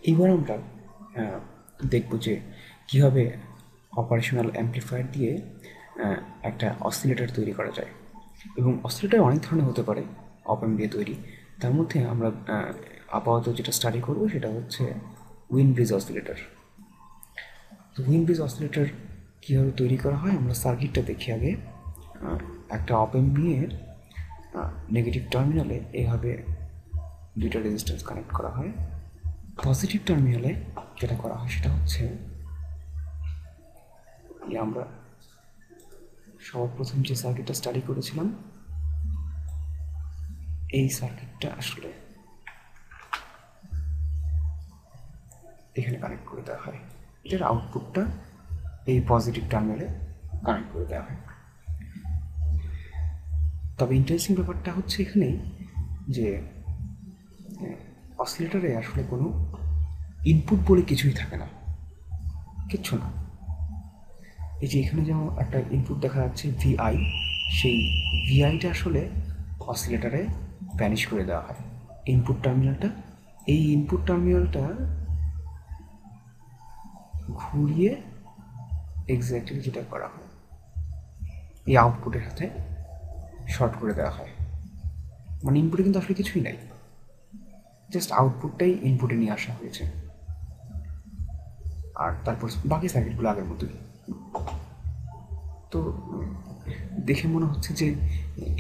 এইবার আমরা দেখব যে কীভাবে অপারেশনাল অ্যাম্প্লিফায়ার দিয়ে একটা অসিলেটর তৈরি করা যায়। এবং অসিলেটর অনেক ধরনের হতে পারে অপ অ্যাম্প দিয়ে তৈরি। তার মধ্যে আমরা আপাতত যেটা স্টাডি করব সেটা হচ্ছে উইন্ড ব্রিজ অসিলেটর। তো উইন্ড ব্রিজ অসিলেটর কীভাবে তৈরি করা হয় আমরা সার্কিটটা দেখি আগে। একটা অপ অ্যাম্প নিয়ে নেগেটিভ টার্মিনালে এইভাবে দুইটা রেজিস্ট্যান্স কানেক্ট করা হয়। পজিটিভ টার্মিনালে যেটা করা হয় সেটা হচ্ছে আমরা সর্বপ্রথম যে সার্কিটটা স্টাডি করেছিলাম এই সার্কিটটা আসলে এখানে কানেক্ট করে দেওয়া হয়। এটার আউটপুটটা এই পজিটিভ টার্মিনালে কানেক্ট করে দেওয়া হয়। তবে ইন্টারেস্টিং ব্যাপারটা হচ্ছে এখানেই যে অসিলেটরে আসলে কোনো ইনপুট বলে কিছুই থাকে না, কিচ্ছু না। এই যে এখানে যেমন একটা ইনপুট দেখা যাচ্ছে ভিআই, সেই ভিআইটা আসলে অসিলেটরে ভ্যানিশ করে দেওয়া হয়। ইনপুট টার্মিনালটা, এই ইনপুট টার্মিনালটা ঘুরিয়ে এক্স্যাক্টলি যেটা করা হয় এই আউটপুটের সাথে শর্ট করে দেওয়া হয়। মানে ইনপুটে কিন্তু আসলে কিছুই নাই, জাস্ট আউটপুটটাই ইনপুটে নিয়ে আসা হয়েছে। আর তারপর বাকি সার্কিটগুলো আগের মতোই। তো দেখে মনে হচ্ছে যে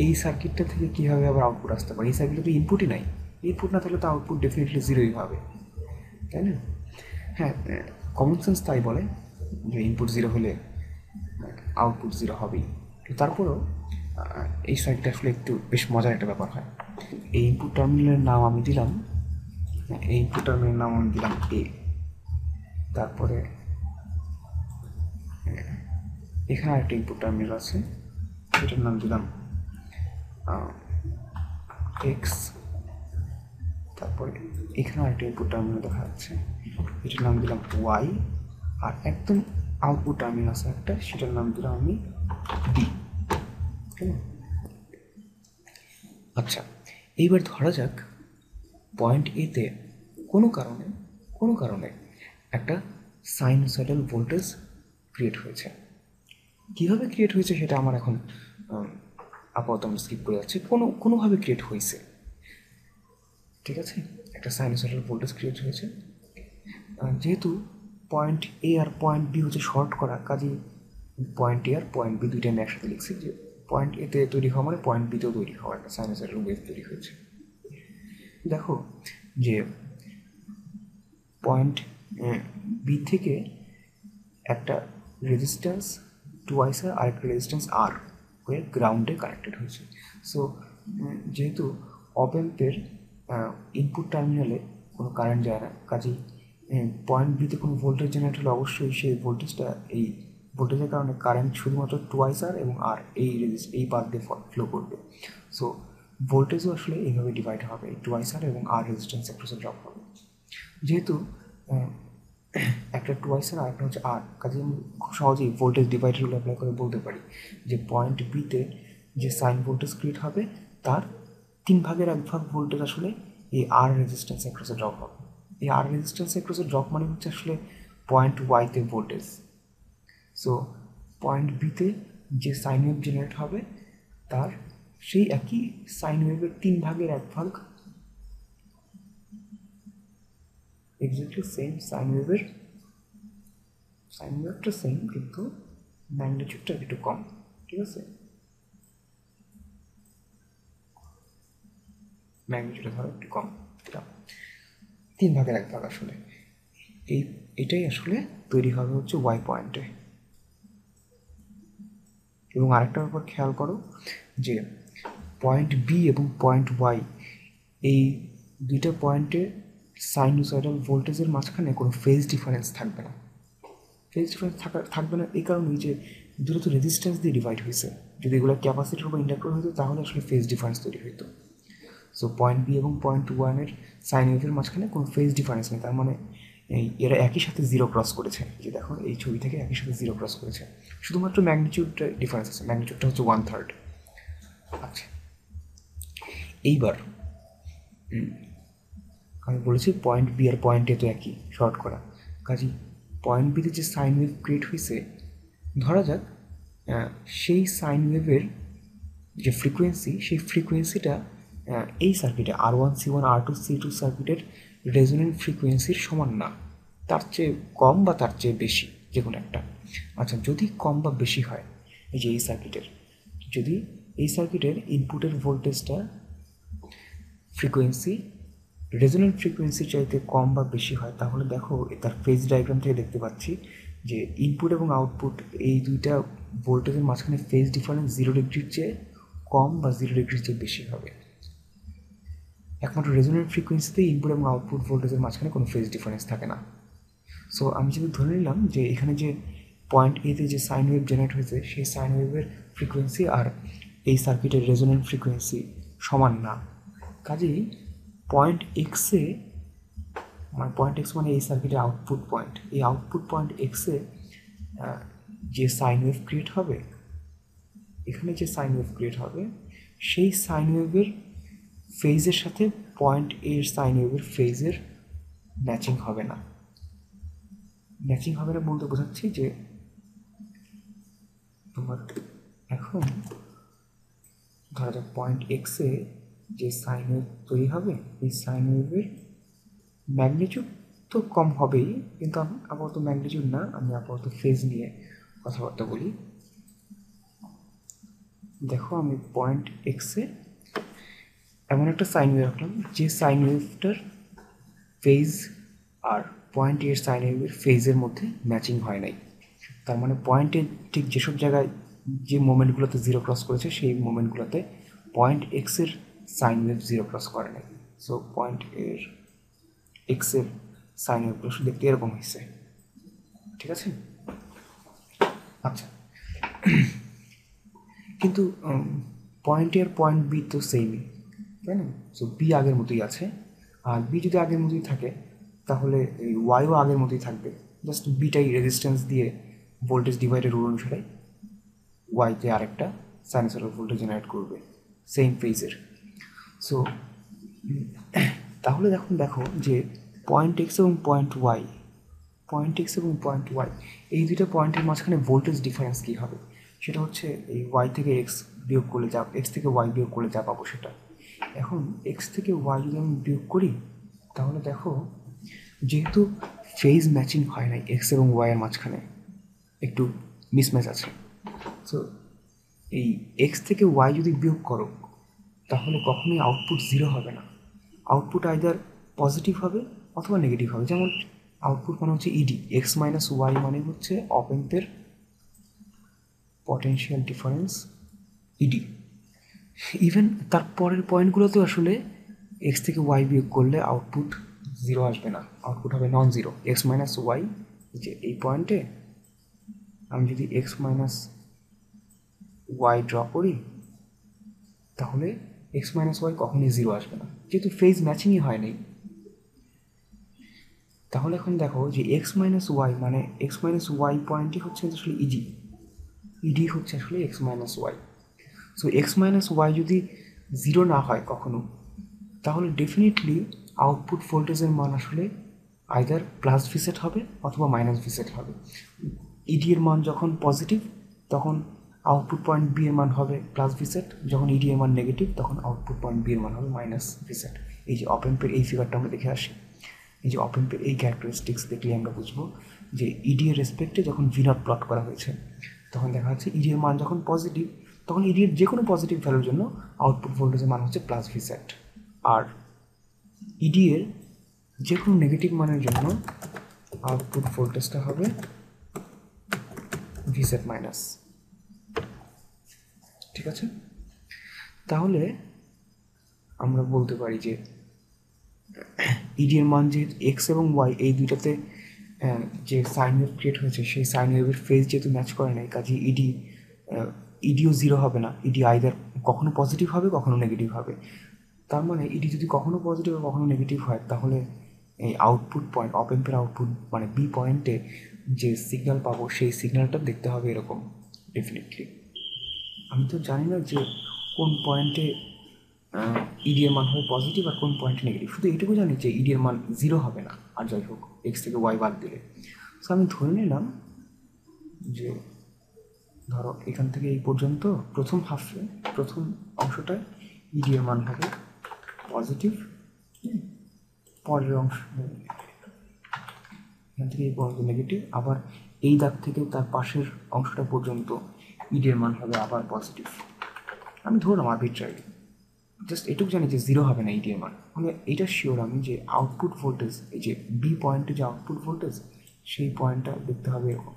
এই সার্কিটটা থেকে কীভাবে আবার আউটপুট আসতে পারে। এই সার্কিটে তো ইনপুটই নাই, ইনপুট না থাকলে তো আউটপুট ডেফিনেটলি জিরোই হবে, তাই না? হ্যাঁ, কমন সেন্স তাই বলে যে ইনপুট জিরো হলে আউটপুট জিরো হবেই। তারপরেও এই সার্কিটটা আসলে একটু বেশ মজার একটা ব্যাপার হয়। এই ইনপুট টার্মিনালের নাম আমি দিলাম, এই ইনপুট টার্মিনালের নাম আমি দিলাম এ। তারপরে এখানে আরেকটা ইনপুট টার্মিনাল আছে, এটার নাম দিলাম এক্স। তারপরে এখানে আরেকটা ইনপুট টার্মিনাল দেখা যাচ্ছে, এটার নাম দিলাম ওয়াই। আর একদম আউটপুট টার্মিনাল আছে একটা, সেটার নাম দিলাম আমি বি। ঠিক আছে? আচ্ছা, এইবার ধরা যাক পয়েন্ট এতে কোনো কারণে একটা সাইনোসয়েডাল ভোল্টেজ ক্রিয়েট হয়েছে। কীভাবে ক্রিয়েট হয়েছে সেটা আমার এখন আপাতত আমি স্কিপ করে যাচ্ছি। কোনোভাবে ক্রিয়েট হয়েছে, ঠিক আছে? একটা সাইনোসয়েডাল ভোল্টেজ ক্রিয়েট হয়েছে। যেহেতু পয়েন্ট এ আর পয়েন্ট বি হচ্ছে শর্ট করা, কাজেই পয়েন্ট এ আর পয়েন্ট বি দুইটা আমি একসাথে লিখছি যে পয়েন্ট এতে তৈরি হওয়া মানে পয়েন্ট বিতেও তৈরি হওয়া একটা সাইনোসয়েডাল ওয়েভ তৈরি হয়েছে। দেখো যে পয়েন্ট বি থেকে একটা রেজিস্ট্যান্স টুয়াইস আর আরেকটা রেজিস্ট্যান্স আর হয়ে গ্রাউন্ডে কানেক্টেড হয়েছে। সো যেহেতু অপ অ্যাম্পের ইনপুট টার্মিনালে কোনো কারেন্ট যায় না, কাজেই পয়েন্ট বিতে কোনো ভোল্টেজ জেনারেট হলে অবশ্যই সেই ভোল্টেজটা, এই ভোল্টেজের কারণে কারেন্ট শুধুমাত্র টুয়াইস আর এবং আর এই পাথ দিয়ে ফ্লো করবে। সো ভোল্টেজও আসলে এইভাবে ডিভাইড হবে, এই টুয়াইস আর এবং আর রেজিস্ট্যান্স অ্যাক্রসে ড্রপ হবে। যেহেতু একটা টুয়াইস আর একটা হচ্ছে আর, কাজে আমি খুব সহজেই ভোল্টেজ ডিভাইডার রুল অ্যাপ্লাই করে বলতে পারি যে পয়েন্ট বিতে যে সাইন ভোল্টেজ ক্রিয়েট হবে তার 3/1 ভোল্টেজ আসলে এই আর রেজিস্ট্যান্স অ্যাক্রসে ড্রপ হবে। এই আর রেজিস্ট্যান্স অ্যাক্রসে ড্রপ মানে হচ্ছে আসলে পয়েন্ট ওয়াইতে ভোল্টেজ। সো পয়েন্ট বিতে যে সাইন ওয়েভ জেনারেট হবে তার সেই একই সাইন ওয়েভের 3/1 এক্স্যাক্টলি সেম সাইন ওয়েভটা সেম, কিন্তু ম্যাগনিটিউডটা একটু কম, ঠিক আছে? ম্যাগনিটিউডটা ধরো একটু কম, 3/1 আসলে এটাই আসলে তৈরি হবে হচ্ছে ওয়াই পয়েন্টে। এবং আরেকটা ব্যাপার খেয়াল করো যে পয়েন্ট বি এবং পয়েন্ট ওয়াই এই দুইটা পয়েন্টের সাইনোসয়েডাল ভোল্টেজের মাঝখানে কোনো ফেজ ডিফারেন্স থাকবে না। ফেজ ডিফারেন্স থাকবে না এই কারণেই যে দুটো তো রেজিস্ট্যান্স দিয়ে ডিভাইড হয়েছে। যদি এগুলো ক্যাপাসিটর বা ইন্ডাক্টর হতো তাহলে আসলে ফেজ ডিফারেন্স তৈরি হতো। সো পয়েন্ট বি এবং পয়েন্ট ওয়ানের সাইন ওয়েভের মাঝখানে কোনো ফেজ ডিফারেন্স নেই, তার মানে এরা একই সাথে জিরো ক্রস করেছে। যে দেখো এই ছবি থেকে একই সাথে জিরো ক্রস করেছে, শুধুমাত্র ম্যাগনিটিউডটা ডিফারেন্স আছে, ম্যাগনিটিউডটা হচ্ছে 1/3। আচ্ছা, এইবার আমি বলেছি পয়েন্ট বি আর পয়েন্ট এ তো একই, শর্ট করা। কাজেই পয়েন্ট বিতে যে সাইন ওয়েভ ক্রিয়েট হয়েছে, ধরা যাক সেই সাইন ওয়েভের যে ফ্রিকোয়েন্সি, সেই ফ্রিকোয়েন্সিটা এই সার্কিটে R1C1 R2C2 সার্কিটের রেজোনেন্ট ফ্রিকোয়েন্সির সমান না, তার চেয়ে কম বা তার চেয়ে বেশি, যে কোনো একটা। আচ্ছা, যদি কম বা বেশি হয়, এই যে এই সার্কিটের, যদি এই সার্কিটের ইনপুটের ভোল্টেজটা ফ্রিকোয়েন্সি রেজোনেন্ট ফ্রিকোয়েন্সি চাইতে কম বা বেশি হয়, তাহলে দেখো তার ফেজ ডায়াগ্রাম থেকে দেখতে পাচ্ছি যে ইনপুট এবং আউটপুট এই দুইটা ভোল্টেজের মাঝখানে ফেজ ডিফারেন্স 0 ডিগ্রির চেয়ে কম বা 0 ডিগ্রির চেয়ে বেশি হবে। একমাত্র রেজোনেন্ট ফ্রিকোয়েন্সিতে ইনপুট এবং আউটপুট ভোল্টেজের মাঝখানে কোনো ফেজ ডিফারেন্স থাকে না। সো আমি যদি ধরে নিলাম যে এখানে যে পয়েন্ট এতে যে সাইন ওয়েভ জেনারেট হয়েছে, সেই সাইন ওয়েভের ফ্রিকোয়েন্সি আর এই সার্কিটের রেজোনেন্ট ফ্রিকোয়েন্সি সমান না, কাজেই পয়েন্ট এক্সে, মানে পয়েন্ট এক্স মানে এই সার্কিটের আউটপুট পয়েন্ট, এই আউটপুট পয়েন্ট এক্সে যে সাইন ওয়েভ ক্রিয়েট হবে, এখানে যে সাইন ওয়েভ ক্রিয়েট হবে, সেই সাইন ওয়েভের ফেজের সাথে পয়েন্ট এর সাইন ওয়েভের ফেজের ম্যাচিং হবে না। ম্যাচিং হবে না বলতে বোঝাচ্ছি যে তোমার এখন ধরা যাক পয়েন্ট এক্সে যে সাইন ওয়েভ তৈরি হবে, এই সাইন ওয়েভের ম্যাগনিটিউড তো কম হবেই, কিন্তু আমি আপাতত ম্যাগনিটিউড না, আমি আপাতত ফেজ নিয়ে কথাবার্তা বলি। দেখো আমি পয়েন্ট এক্সে এমন একটা সাইন ওয়েভ রাখলাম যে সাইন ওয়েভটার ফেজ আর পয়েন্ট এর সাইন ওয়েভের ফেজের মধ্যে ম্যাচিং হয় নাই। তার মানে পয়েন্টে ঠিক যেসব জায়গায় যে মোমেন্টগুলোতে 0 ক্রস করেছে, সেই মোমেন্টগুলোতে পয়েন্ট এক্সের সাইন ওয়েভ 0 ক্রস করে নাই। সো পয়েন্ট এর এক্সের সাইন ওয়েভগুলো শুধু দেখতে এরকম হয়েছে, ঠিক আছে? আচ্ছা, কিন্তু পয়েন্ট এ আর পয়েন্ট বি তো সেমই, তাই না? সো বি আগের মতোই আছে, আর বি যদি আগের মতোই থাকে তাহলে এই ওয়াইও আগের মতোই থাকবে, জাস্ট বিটাই রেজিস্ট্যান্স দিয়ে ভোল্টেজ ডিভাইডের রুল অনুসারে ওয়াইতে আরেকটা সাইনোসয়েডাল ভোল্টেজ জেনারেট করবে সেম ফেজের। সো তাহলে দেখো যে পয়েন্ট এক্স এবং পয়েন্ট ওয়াই, পয়েন্ট এক্স এবং পয়েন্ট ওয়াই, এই দুইটা পয়েন্টের মাঝখানে ভোল্টেজ ডিফারেন্স কী হবে? সেটা হচ্ছে এই ওয়াই থেকে এক্স বিয়োগ করলে যা, এক্স থেকে ওয়াই বিয়োগ করলে যা পাবো সেটা। এখন এক্স থেকে ওয়াই যদি আমি বিয়োগ করি, তাহলে দেখো যেহেতু ফেজ ম্যাচিং হয় নাই এক্স এবং ওয়াইয়ের মাঝখানে, একটু মিসম্যাচ আছে, সো এই এক্স থেকে ওয়াই যদি বিয়োগ করো, তাহলে কখনোই আউটপুট 0 হবে না। আউটপুট আইদার পজিটিভ হবে অথবা নেগেটিভ হবে। যেমন আউটপুট মানে হচ্ছে ইডি, এক্স মাইনাস ওয়াই মানে হচ্ছে অপ অ্যাম্পের পটেনশিয়াল ডিফারেন্স ইডি। ইভেন তার পরের পয়েন্টগুলোতেও আসলে এক্স থেকে ওয়াই বিয়োগ করলে আউটপুট 0 আসবে না, আউটপুট হবে non zero. X minus y, যে এই পয়েন্টে আমি যদি এক্স মাইনাস ওয়াই ড্র করি, তাহলে এক্স মাইনাস ওয়াই কখনই 0 আসবে না, যেহেতু ফেজ ম্যাচিংই হয়নি। তাহলে এখন দেখো যে এক্স মাইনাস ওয়াই মানে এক্স মাইনাস ওয়াই পয়েন্টই হচ্ছে আসলে ইডি, ইডি হচ্ছে আসলে x minus y. So x minus y যদি 0 না হয় কখনো, তাহলে ডেফিনেটলি আউটপুট ভোল্টেজের মান আসলে আইদার প্লাস ভিসেট হবে অথবা মাইনাস ভিসেট হবে। ইডি এর মান যখন পজিটিভ, তখন আউটপুট পয়েন্ট বি এর মান হবে প্লাস ভিসেট, যখন ইডি এর মান নেগেটিভ, তখন আউটপুট পয়েন্ট বি এর মান হবে মাইনাস ভিসেট। এই যে অপ অ্যাম্পের এই ফিগারটা আমরা দেখে আসি, এই যে অপ অ্যাম্পের এই ক্যারেক্টারিস্টিক্স দেখলে আমরা বুঝবো যে ইডি এর রেসপেক্টে যখন ভি নট প্লট করা হয়েছে, তখন দেখা যাচ্ছে ইডি এর মান যখন পজিটিভ, তখন ইডি এর যে কোনো পজিটিভ ভ্যালুর জন্য আউটপুট ভোল্টেজের মান হচ্ছে প্লাস ভিসেট, আর ইডি এর যে কোনো নেগেটিভ মানের জন্য আউটপুট ভোল্টেজটা হবে ভিসেট মাইনাস। ঠিক আছে? তাহলে আমরা বলতে পারি যে ইডি এর মান যেহেতু এক্স এবং ওয়াই এই দুইটাতে যে সাইন ওয়েভ ক্রিয়েট হয়েছে, সেই সাইন ওয়েভের ফেজ যেহেতু ম্যাচ করে নাই, কাজে ইডিও 0 হবে না। ইডি আইদার কখনো পজিটিভ হবে কখনো নেগেটিভ হবে। তার মানে ইডি যদি কখনো পজিটিভ বা কখনো নেগেটিভ হয়, তাহলে এই আউটপুট পয়েন্ট, অপ অ্যাম্পের আউটপুট মানে বি পয়েন্টে যে সিগন্যাল পাবো, সেই সিগন্যালটা দেখতে হবে এরকম ডেফিনেটলি। আমি তো জানি না যে কোন পয়েন্টে ইডি এর মান হবে পজিটিভ আর কোন পয়েন্ট নেগেটিভ। শুধু এইটুকু জানি যে ইডি এর মান 0 হবে না, আর যাই হোক এক্স থেকে ওয়াই বাদ দিলে। সো আমি ধরে নিলাম যে ধরো এখান থেকে এই পর্যন্ত প্রথম হাফে, প্রথম অংশটায় ইডি এর মান হবে পজিটিভ, পরের অংশ এখান থেকে এই পর্যন্ত নেগেটিভ, আবার এই দাগ থেকে তার পাশের অংশটা পর্যন্ত ইডি এর মান হবে আবার পজিটিভ। আমি ধরলাম আরবিট্রারি, জাস্ট এটুকু জানি যে 0 হবে না ইডি এর মান। মানে এইটা শিওর আমি যে আউটপুট ভোল্টেজ, এই যে বি পয়েন্টে যে আউটপুট ভোল্টেজ, সেই পয়েন্টটা দেখতে হবে এরকম।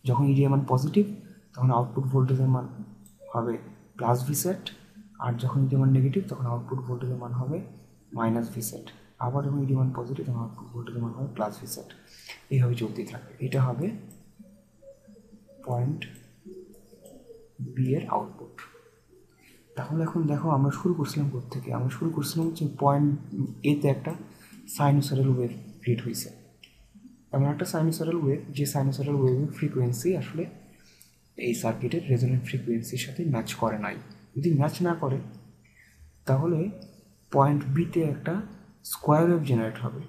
যখন ইডি এর মান পজিটিভ তখন আউটপুট ভোল্টেজের মান হবে প্লাস ভি সেট, আর যখন ইডি এর মান নেগেটিভ তখন আউটপুট ভোল্টেজের মান হবে মাইনাস ভি সেট। আবার যখন ইডি এর মান পজিটিভ তখন আউটপুট ভোল্টেজের মান হবে প্লাস ভি সেট। এইভাবে চলতেই থাকবে। এটা হবে পয়েন্ট বি এর আউটপুট। তাহলে এখন দেখো আমরা শুরু করছিলাম থেকে, আমরা শুরু করছিলাম যে পয়েন্ট এতে একটা সাইনোসয়েডাল ওয়েভ ক্রিয়েট হয়েছে, এমন একটা সাইনোসয়েডাল ওয়েভ যে সাইনোসয়েডাল ওয়েভের ফ্রিকোয়েন্সি আসলে এই সার্কিটের রেজোনেন্ট ফ্রিকোয়েন্সির সাথে ম্যাচ করে নাই। যদি ম্যাচ না করে তাহলে পয়েন্ট বিতে একটা স্কোয়ার ওয়েভ জেনারেট হবে।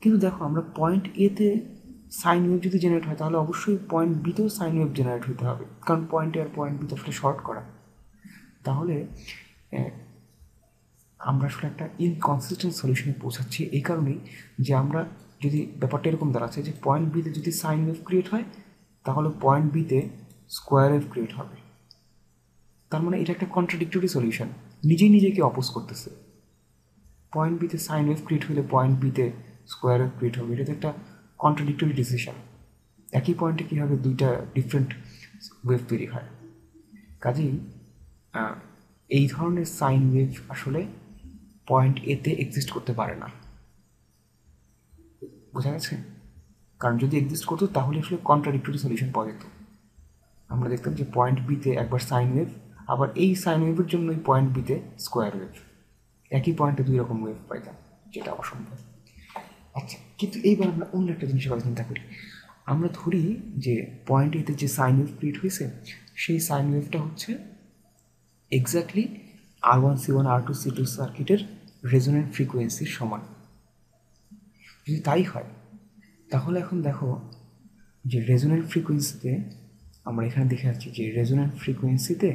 কিন্তু দেখো আমরা পয়েন্ট এতে সাইন ওয়েভ যদি জেনারেট হয় তাহলে অবশ্যই পয়েন্ট বিতেও সাইন ওয়েভ জেনারেট হতে হবে, কারণ পয়েন্ট এ আর পয়েন্ট বিতে আসলে শর্ট করা। তাহলে আমরা আসলে একটা ইনকনসিস্টেন্ট সলিউশনে পৌঁছাচ্ছি এই কারণেই যে আমরা যদি ব্যাপারটা এরকম দাঁড়াচ্ছে যে পয়েন্ট বিতে যদি সাইন ওয়েভ ক্রিয়েট হয় তাহলে পয়েন্ট বিতে স্কোয়ার ওয়েভ ক্রিয়েট হবে। তার মানে এটা একটা কন্ট্রাডিক্টরি সলিউশন, নিজেই নিজেকে অপোজ করতেছে। পয়েন্ট বিতে সাইন ওয়েভ ক্রিয়েট হলে পয়েন্ট বিতে স্কোয়ার ওয়েভ ক্রিয়েট হবে, এটা তো একটা কন্ট্রাডিক্টরি ডিসিশন। একই পয়েন্টে কীভাবে দুইটা ডিফারেন্ট ওয়েভ তৈরি হয়? কাজেই এই ধরনের সাইন ওয়েভ আসলে পয়েন্ট এতে এক্সিস্ট করতে পারে না। বোঝা গেছে? কারণ যদি এক্সিস্ট করতো তাহলে আসলে কন্ট্রাডিক্টরি সলিউশন পাওয়া যেত। আমরা দেখতাম যে পয়েন্ট বিতে একবার সাইন ওয়েভ, আবার এই সাইন ওয়েভের জন্যই পয়েন্ট বিতে স্কোয়ার ওয়েভ, একই পয়েন্টে দুই রকম ওয়েভ পাইতাম, যেটা অসম্ভব। আচ্ছা, কিন্তু এইবার আমরা অন্য একটা জিনিসের কথা চিন্তা করি। আমরা ধরি যে পয়েন্ট এতে যে সাইন ওয়েভ ক্রিয়েট হয়েছে সেই সাইন ওয়েভটা হচ্ছে এক্স্যাক্টলি R1C1 R2C2 সার্কিটের রেজোনেন্ট ফ্রিকোয়েন্সির সমান। যদি তাই হয় তাহলে এখন দেখো যে রেজোনেন্ট ফ্রিকোয়েন্সিতে আমরা এখানে দেখে যাচ্ছি যে রেজোনেন্ট ফ্রিকোয়েন্সিতে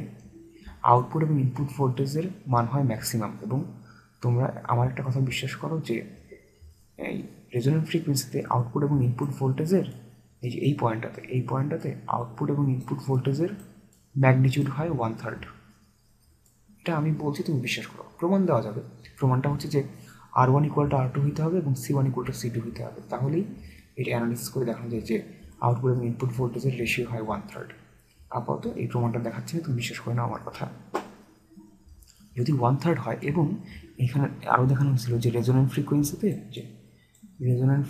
আউটপুট এবং ইনপুট ভোল্টেজের মান হয় ম্যাক্সিমাম। এবং তোমরা আমার একটা কথা বিশ্বাস করো যে এই রেজোনেন্ট ফ্রিকোয়েন্সিতে আউটপুট এবং ইনপুট ভোল্টেজের এই যে এই পয়েন্টটাতে আউটপুট এবং ইনপুট ভোল্টেজের ম্যাগনিটিউড হয় 1/3। এটা আমি বলছি, তুমি বিশ্বাস করো, প্রমাণ দেওয়া যাবে। প্রমাণটা হচ্ছে যে R1 = R2 হইতে হবে এবং C1 = C2 হইতে হবে, তাহলেই এটা অ্যানালিসিস করে দেখানো যায় যে আউটপুট এবং ইনপুট ভোল্টেজের রেশিও হয় 1/3। আপাতত এই প্রমাণটা দেখাচ্ছে না, তুমি বিশ্বাস করে না আমার কথা। যদি 1/3 হয়, এবং এখানে আরও দেখানো হয়েছিল যে রেজোনেন্ট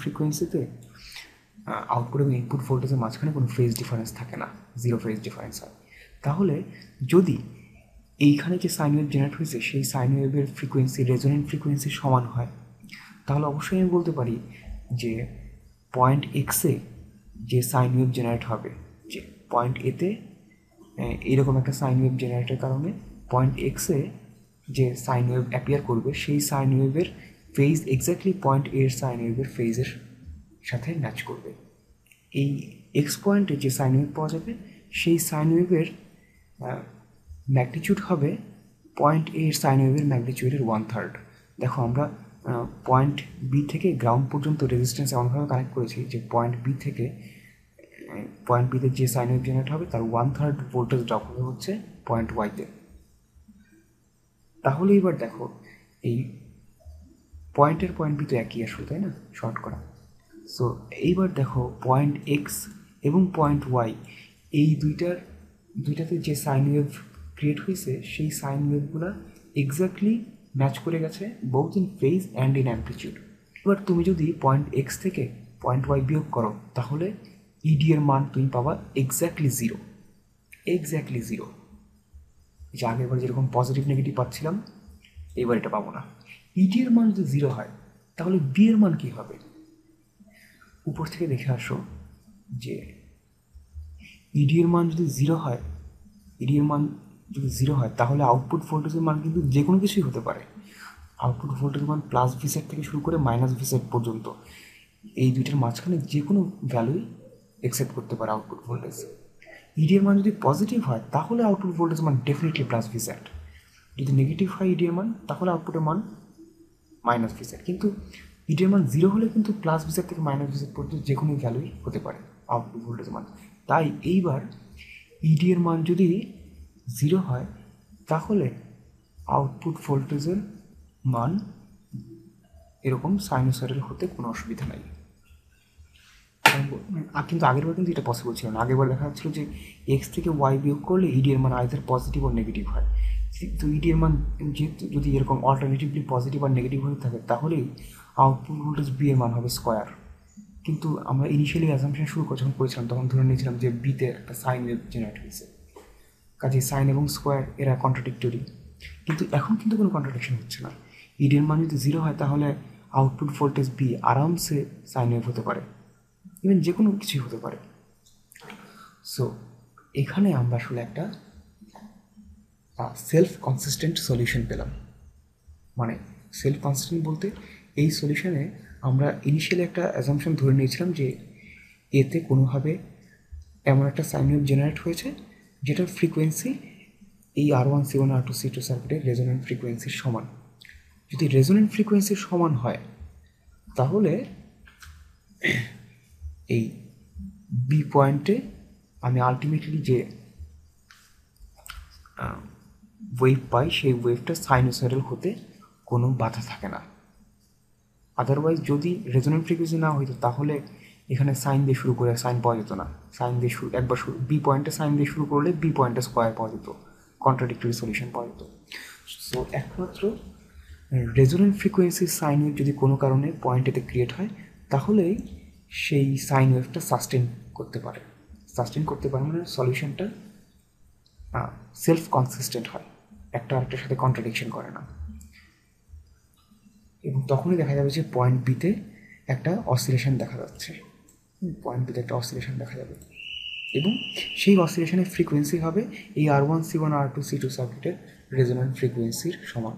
ফ্রিকোয়েন্সিতে আউটপুট এবং ইনপুট ভোল্টেজের মাঝখানে কোনো ফেজ ডিফারেন্স থাকে না, 0 ফেজ ডিফারেন্স হয়। তাহলে যদি এইখানে যে সাইন ওয়েভ জেনারেট হয়েছে সেই সাইন ওয়েভের ফ্রিকোয়েন্সি রেজোনেন্ট ফ্রিকোয়েন্সির সমান হয়, তাহলে অবশ্যই আমি বলতে পারি যে পয়েন্ট এক্সে যে সাইন ওয়েভ জেনারেট হবে, যে পয়েন্ট এতে এইরকম একটা সাইন ওয়েভ জেনারেটের কারণে পয়েন্ট এক্সে যে সাইন ওয়েভ অ্যাপিয়ার করবে সেই সাইন ওয়েভের ফেজ এক্স্যাক্টলি পয়েন্ট এর সাইন ওয়েভের ফেজের সাথে ম্যাচ করবে। এই এক্স পয়েন্টে যে সাইন ওয়েভ পাওয়া যাবে সেই সাইন ওয়েভের ম্যাগনিটিউড হবে পয়েন্ট এর সাইন ওয়েভের ম্যাগনিটিউডের 1/3। দেখো আমরা পয়েন্ট বি থেকে গ্রাউন্ড পর্যন্ত রেজিস্ট্যান্স এমনভাবে কানেক্ট করেছি যে পয়েন্ট বিতে যে সাইন ওয়েভ জেনারেট হবে তার 1/3 ভোল্টেজ ড্রপ হবে হচ্ছে পয়েন্ট ওয়াইতে। তাহলে এবার দেখো এই পয়েন্ট বি তো একই আসলে, তাই না, শর্ট করা। সো এইবার দেখো পয়েন্ট এক্স এবং পয়েন্ট ওয়াই এই দুইটাতে যে সাইন ওয়েভ ক্রিয়েট হয়েছে সেই সাইন ওয়েভগুলো এক্স্যাক্টলি ম্যাচ করে গেছে both in phase and in amplitude. এবার তুমি যদি পয়েন্ট এক্স থেকে পয়েন্ট ওয়াই বিয়োগ করো তাহলে ইডি এর মান তুমি পাবা এক্স্যাক্টলি জিরো। যে আগেরবার যেরকম পজিটিভ নেগেটিভ পাচ্ছিলাম এবার এটা পাবো না। ইডি এর মান যদি 0 হয় তাহলে বি এর মান কী হবে? উপর থেকে দেখে আসো যে ইডি এর মান যদি 0 হয়, ইডি এর মান যদি 0 হয় তাহলে আউটপুট ভোল্টেজের মান কিন্তু যে কোনো কিছুই হতে পারে। আউটপুট ভোল্টেজের মান প্লাস ভিসেট থেকে শুরু করে মাইনাস ভিসেট পর্যন্ত এই দুইটার মাঝখানে যে কোনো ভ্যালুই অ্যাকসেপ্ট করতে পারে আউটপুট ভোল্টেজ। ইডি এর মান যদি পজিটিভ হয় তাহলে আউটপুট ভোল্টেজ মান ডেফিনেটলি প্লাস ভিসেট, যদি নেগেটিভ হয় ইডি এর মান তাহলে আউটপুটের মান মাইনাস ভিসেট। কিন্তু ইডি এর মান 0 হলে কিন্তু প্লাস ভিসেট থেকে মাইনাস ভিসেট পর্যন্ত যে কোনো ভ্যালুই হতে পারে আউটপুট ভোল্টেজ মান। তাই এইবার ইডি এর মান যদি 0 হয় তাহলে আউটপুট ভোল্টেজের মান এরকম সাইনোসয়েডাল হতে কোনো অসুবিধা নাই। কিন্তু আগেরবার কিন্তু এটা পসিবল ছিল না। আগেরবার দেখা যাচ্ছিল যে এক্স থেকে ওয়াই বিয়োগ করলে ইডি এর মান আইদার পজিটিভ আর নেগেটিভ হয়। তো ইডি এর মান যেহেতু যদি এরকম অল্টারনেটিভলি পজিটিভ আর নেগেটিভ হয়ে থাকে তাহলেই আউটপুট ভোল্টেজ বি এর মান হবে স্কোয়ার। কিন্তু আমরা ইনিশিয়ালি অ্যাজাম্পশন শুরু যখন করেছিলাম তখন ধরে নিয়েছিলাম যে বিতে একটা সাইন ওয়েভ জেনারেট হয়েছে, কাজে সাইন এবং স্কোয়ার এরা কন্ট্রাডিক্টরি। কিন্তু এখন কিন্তু কোনো কন্ট্রাডিকশন হচ্ছে না। ইডি এর মান যদি 0 হয় তাহলে আউটপুট ভোল্টেজ বি আরামসে সাইন ওয়েভ হতে পারে, ইভেন যে কোনো কিছুই হতে পারে। সো এখানে আমরা আসলে একটা সেলফ কনসিস্টেন্ট সলিউশন পেলাম। মানে সেলফ কনসিস্টেন্ট বলতে এই সলিউশনে আমরা ইনিশিয়ালি একটা অ্যাজাম্পশন ধরে নিয়েছিলাম যে এতে কোনোভাবে এমন একটা সাইন ওয়েভ জেনারেট হয়েছে যেটার ফ্রিকোয়েন্সি এই R1 C1 R2 C2 সার্কিটের রেজোন্যান্ট ফ্রিকোয়েন্সির সমান। যদি রেজোন্যান্ট ফ্রিকোয়েন্সির সমান হয় তাহলে এই বি পয়েন্টে আমি আলটিমেটলি যে ওয়েভ পাই সেই ওয়েভটা সাইনোসয়েডাল হতে কোনো বাধা থাকে না। আদারওয়াইজ যদি রেজোন্যান্ট ফ্রিকোয়েন্সি না হইতো তাহলে এখানে সাইন দিয়ে শুরু করে সাইন পাওয়া যেত না। সাইন দিয়ে একবার বি পয়েন্টে সাইন দিয়ে শুরু করলে বি পয়েন্টে স্কোয়ার পাওয়া যেত, কন্ট্রাডিক্টরি সলিউশন পাওয়া যেত। সো একমাত্র রেজোন্যান্ট ফ্রিকোয়েন্সির সাইন ওয়েভ যদি কোনো কারণে পয়েন্টেতে ক্রিয়েট হয় তাহলেই সেই সাইন ওয়েভটা সাস্টেন করতে পারে। সাস্টেন করতে পারে মানে সলিউশনটা সেলফ কনসিস্টেন্ট হয়, একটা আরেকটার সাথে কন্ট্রাডিকশন করে না। এবং তখনই দেখা যাবে যে পয়েন্ট বিতে একটা অসিলেশন দেখা যাচ্ছে, পয়েন্ট বিতে একটা অসিলেশন দেখা যাবে এবং সেই অসিলেশনের ফ্রিকোয়েন্সি হবে এই R1 C1 R2 C2 সার্কিটের রেজোন্যান্ট ফ্রিকোয়েন্সির সমান।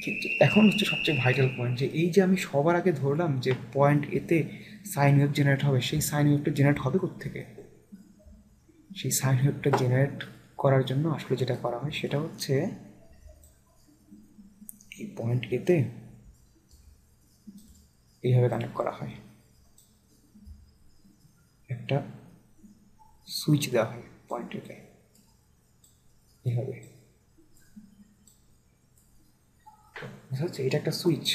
কিন্তু এখন হচ্ছে সবচেয়ে ভাইটাল পয়েন্ট যে এই যে আমি সবার আগে ধরলাম যে পয়েন্ট এতে সাইন ওয়েভ জেনারেট হবে, সেই সাইন ওয়েভটা জেনারেট হবে কোত্থেকে? সেই সাইন ওয়েভটা জেনারেট করার জন্য আসলে যেটা করা হয় সেটা হচ্ছে এই পয়েন্ট এতে এইভাবে কানেক্ট করা হয়, একটা সুইচ দেওয়া হয় পয়েন্ট এতে এইভাবে, বুঝতে হচ্ছে এটা একটা সুইচ।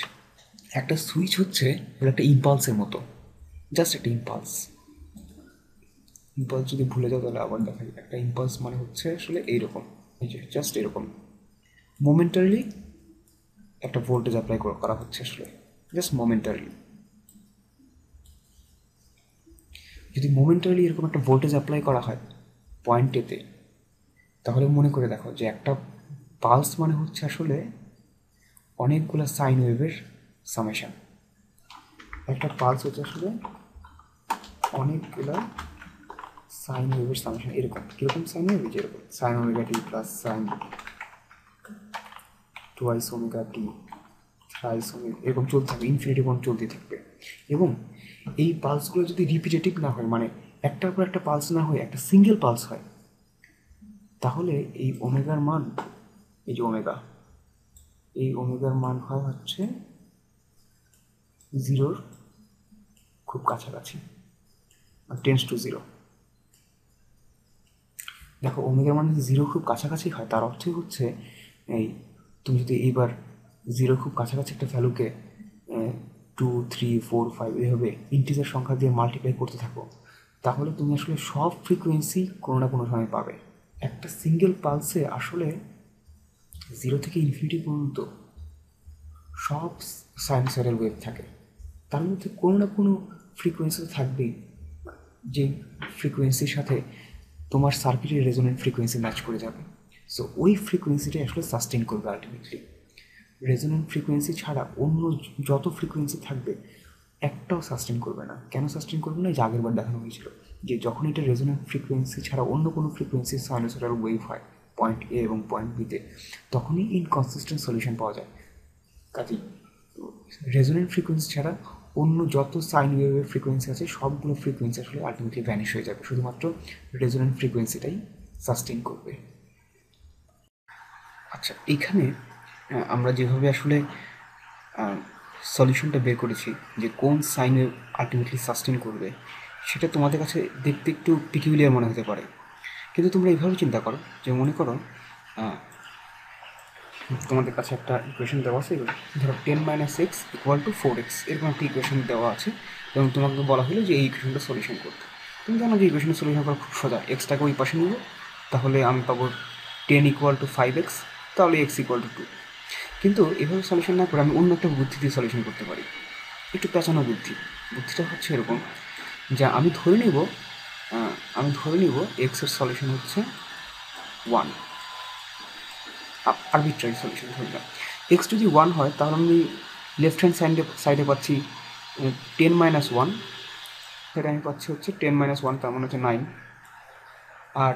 একটা সুইচ হচ্ছে একটা ইম্পালসের মতো, জাস্ট একটা ইম্পালস। ইম্পালস যদি ভুলে যাও তাহলে আবার দেখাই। একটা ইম্পালস মানে হচ্ছে আসলে এইরকম, এই যে জাস্ট এরকম মোমেন্টারিলি একটা ভোল্টেজ অ্যাপ্লাই করা হচ্ছে, আসলে জাস্ট মোমেন্টারিলি। যদি মোমেন্টারিলি এরকম একটা ভোল্টেজ অ্যাপ্লাই করা হয় পয়েন্ট এতে তাহলে মনে করে দেখো যে একটা পালস মানে হচ্ছে আসলে অনেকগুলো সাইন ওয়েভের সামেশন। একটা পালস হচ্ছে আসলে অনেকগুলো সাইন ওয়েভের সামেশন। এরকম কীরকম সাইন ওয়েভ? যেরকম sine omega t plus sign twice omega t thrice omega, এরকম চলতে থাকবে, ইনফিনিটি পর্যন্ত চলতে থাকবে। এবং এই পালসগুলো যদি রিপিটেটিভ না হয়, মানে একটার পর একটা পালস না হয়ে একটা সিঙ্গেল পালস হয়, তাহলে এই ওমেগার মান, এই যে ওমেগা, এই ওমেগার মান হয় হচ্ছে 0-র খুব কাছাকাছি, টেন্স টু 0। দেখো ওমেগার মান যদি 0 খুব কাছাকাছি হয় তার অর্থই হচ্ছে এই তুমি যদি এইবার 0 খুব কাছাকাছি একটা ভ্যালুকে 2, 3, 4, 5 এইভাবে ইন্টিজার সংখ্যা দিয়ে মাল্টিপ্লাই করতে থাকো তাহলে তুমি আসলে সব ফ্রিকোয়েন্সি কোনো না কোনো সময় পাবে। একটা সিঙ্গেল পালসে আসলে 0 থেকে ইনফিনিটি পর্যন্ত সব সাইনোসয়েডাল ওয়েভ থাকে, তার মধ্যে কোনো না কোনো ফ্রিকোয়েন্সি থাকবেই যে ফ্রিকোয়েন্সির সাথে তোমার সার্কিটের রেজোন্যান্ট ফ্রিকোয়েন্সি ম্যাচ করে যাবে। সো ওই ফ্রিকোয়েন্সিটাই আসলে সাস্টেন করবে আলটিমেটলি। রেজোন্যান্ট ফ্রিকোয়েন্সি ছাড়া অন্য যত ফ্রিকোয়েন্সি থাকবে একটাও সাস্টেন করবে না। কেন সাস্টেন করবে না? যে আগের বার দেখানো হয়েছিল যে যখন এটা রেজোনেন্ট ফ্রিকোয়েন্সি ছাড়া অন্য কোনো ফ্রিকোয়েন্সির সাইনোসয়েডাল ওয়েভ হয় পয়েন্ট এ এবং পয়েন্ট বিতে, তখনই ইনকনসিস্টেন্ট সলিউশন পাওয়া যায়। কাজেই রেজোনেন্ট ফ্রিকোয়েন্সি ছাড়া অন্য যত সাইন ওয়েভের ফ্রিকোয়েন্সি আছে সবগুলো ফ্রিকোয়েন্সি আসলে আলটিমেটলি ভ্যানিশ হয়ে যাবে, শুধুমাত্র রেজোনেন্ট ফ্রিকোয়েন্সিটাই সাস্টেইন করবে। আচ্ছা, এইখানে আমরা যেভাবে আসলে সলিউশনটা বের করেছি যে কোন সাইন ওয়েভ আলটিমেটলি সাস্টেইন করবে, সেটা তোমাদের কাছে দেখতে একটু পিকিউলিয়ার মনে হতে পারে, কিন্তু তোমরা এইভাবে চিন্তা করো যে মনে করো তোমাদের কাছে একটা ইকুয়েশন দেওয়া আছে, ধরো 10 - x = 4x, এরকম একটা ইকুয়েশন দেওয়া আছে এবং তোমাকে বলা হলো যে এই ইকুয়েশনটা সলিউশন করতে। তুমি জানো যে ইকুয়েশনের সলিউশন করা খুব সোজা, এক্সটাকে ওই পাশে নিব, তাহলে আমি পাবো 10 = 5x, তাহলে x = 2। কিন্তু এভাবে সলিউশন না করে আমি অন্য একটা বুদ্ধি দিয়ে সলিউশন করতে পারি, একটু পেঁচানো বুদ্ধি। বুদ্ধিটা হচ্ছে এরকম, যা আমি ধরে নিব এক্সের সলিউশন হচ্ছে 1, আরবিট্রারি সলিউশন ধরলাম। এক্স যদি 1 হয় তাহলে আমি লেফট হ্যান্ড সাইডে পাচ্ছি 10 - 1, সেটা আমি পাচ্ছি হচ্ছে 10 - 1, তার মানে হচ্ছে 9। আর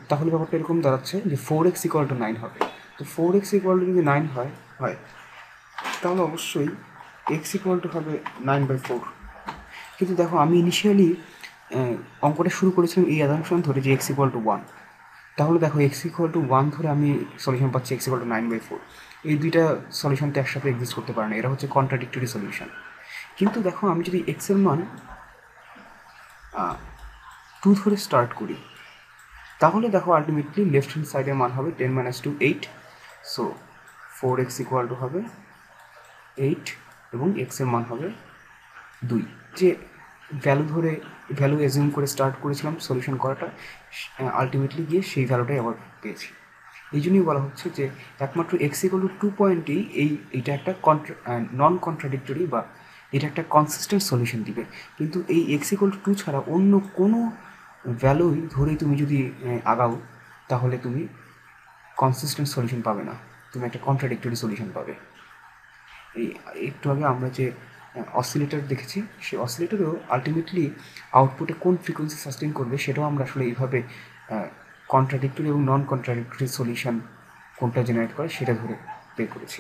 তাহলে ব্যাপারটা এরকম দাঁড়াচ্ছে যে 4x = 9 হবে। তো 4x = যদি 9 হয় তাহলে অবশ্যই x = হবে 9/4। কিন্তু দেখো আমি ইনিশিয়ালি অঙ্কটা শুরু করেছিলাম এই অ্যাজাম্পশন ধরে যে x = 1, তাহলে দেখো x = 1 ধরে আমি সলিউশন পাচ্ছি x = 9/4। এই দুইটা সলিউশন তো একসাথে এক্সিস্ট করতে পারে না, এরা হচ্ছে কন্ট্রাডিক্টরি সলিউশন। কিন্তু দেখো আমি যদি x এর মান 2 ধরে স্টার্ট করি, তাহলে দেখো আলটিমেটলি লেফট হ্যান্ড সাইডের মান হবে 10 - 2 8, সো 4x = হবে 8 এবং x এর মান হবে 2। যে ভ্যালু অ্যাজিউম করে স্টার্ট করেছিলাম সলিউশন করাটা, আলটিমেটলি গিয়ে সেই ভ্যালুটাই আবার পেয়েছি। এই জন্যই বলা হচ্ছে যে একমাত্র x = 2 পয়েন্টেই এইটা একটা নন কন্ট্রাডিক্টরি বা এটা একটা কনসিস্টেন্ট সলিউশন দিবে। কিন্তু এই x = 2 ছাড়া অন্য কোনো ভ্যালুই ধরেই তুমি যদি আগাও, তাহলে তুমি কনসিস্টেন্ট সলিউশন পাবে না, তুমি একটা কন্ট্রাডিক্টরি সলিউশন পাবে। এই একটু আগে আমরা যে অসিলেটর দেখেছি, সেই অসিলেটরেও আলটিমেটলি আউটপুটে কোন ফ্রিকোয়েন্সি সাস্টেইন করবে সেটাও আমরা আসলে এইভাবে কন্ট্রাডিক্টরি এবং নন কন্ট্রাডিক্টরি সলিউশন কোনটা জেনারেট করে সেটা ধরে বের করেছি।